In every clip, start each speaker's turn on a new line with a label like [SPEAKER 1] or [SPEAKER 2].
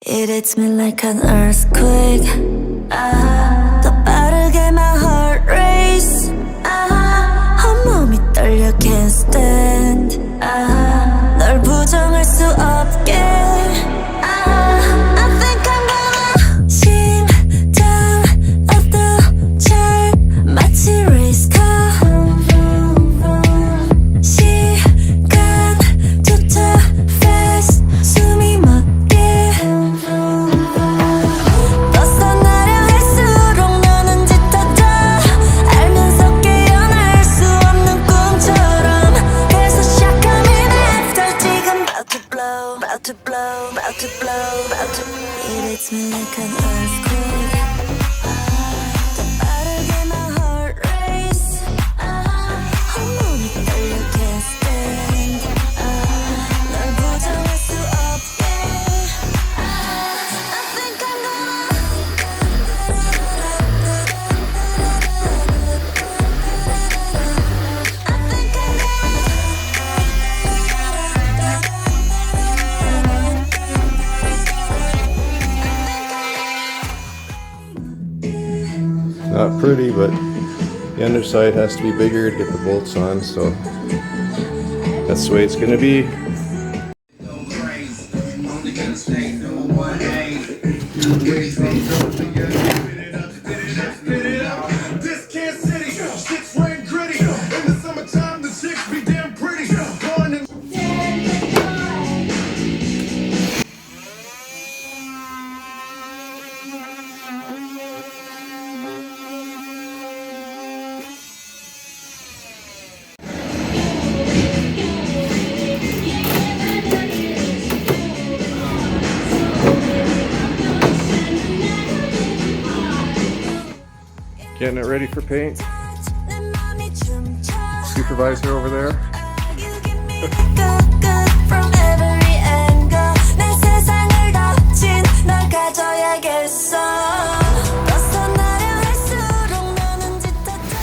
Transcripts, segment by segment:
[SPEAKER 1] It hits me like an earthquake. 더 빠르게 my heart race. 온몸이 떨려 can't stand. 널 부정할 수 없게. I think I'm gonna 심장 off the chart. 마치 race car. 시간조차 fast. 숨이 멎게. 벗어나려 할수록 너는 짙어져. 알면서 깨어날 수 없는 꿈처럼. 그래서 시작하면 after 지금 about to blow, about to blow, about to blow, about to. It hits me like an earthquake. 더 빠르게 my heart race. 온몸이 떨려 can't stand. 널 부정할 수 없게. I think I'm
[SPEAKER 2] Not pretty, but the underside has to be bigger to get the bolts on, so that's the way it's going to be. Getting it ready for paint. Supervisor over there.
[SPEAKER 1] from every angle. 내 세상을 덮친 널 가져야겠어. 벗어나려 할수록 너는 짙어져.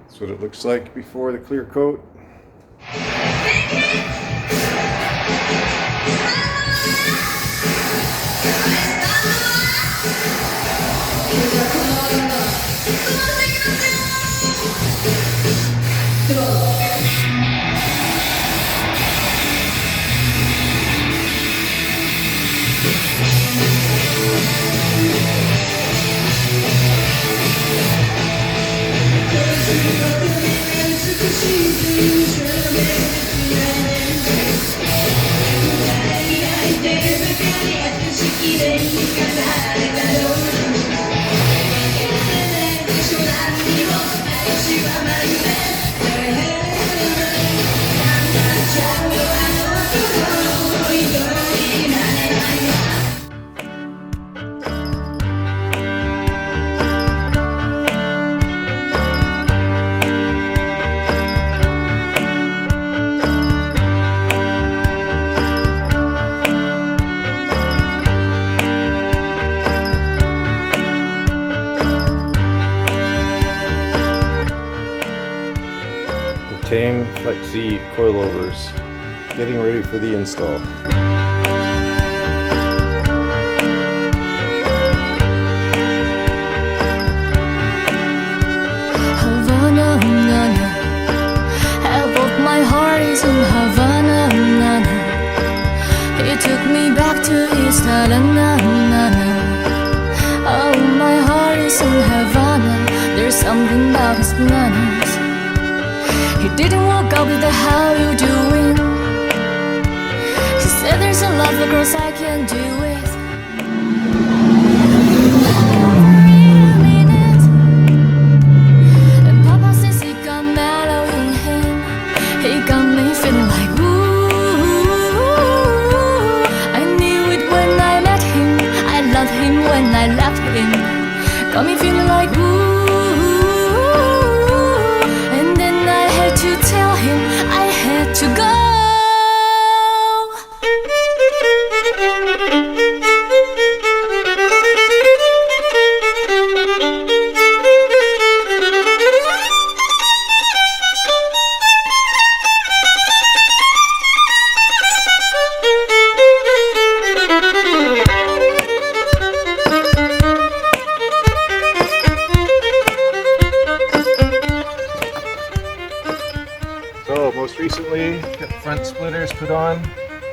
[SPEAKER 2] That's what it looks like before the clear coat. Tame Flexi coilovers, getting ready for the install.
[SPEAKER 1] Havana, nana. Half of my heart is in Havana, nana. It took me back to East Havana, nana. Oh, my heart is in Havana. There's something about his bananas. He didn't walk up with the how you doing. He said there's a lot of girls I can't do it. And Papa says he got mellow in him. He got me feeling like ooh. I knew it when I met him. I loved him when I left him. Got me feeling like ooh. To tell him I had to go.
[SPEAKER 2] recently. Got the front splitters put on.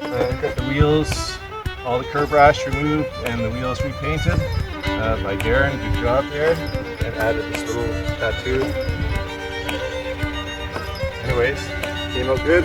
[SPEAKER 2] Got the wheels, all the curb rash removed, and the wheels repainted by Darren. Good job there. And added this little tattoo. Anyways, came out good.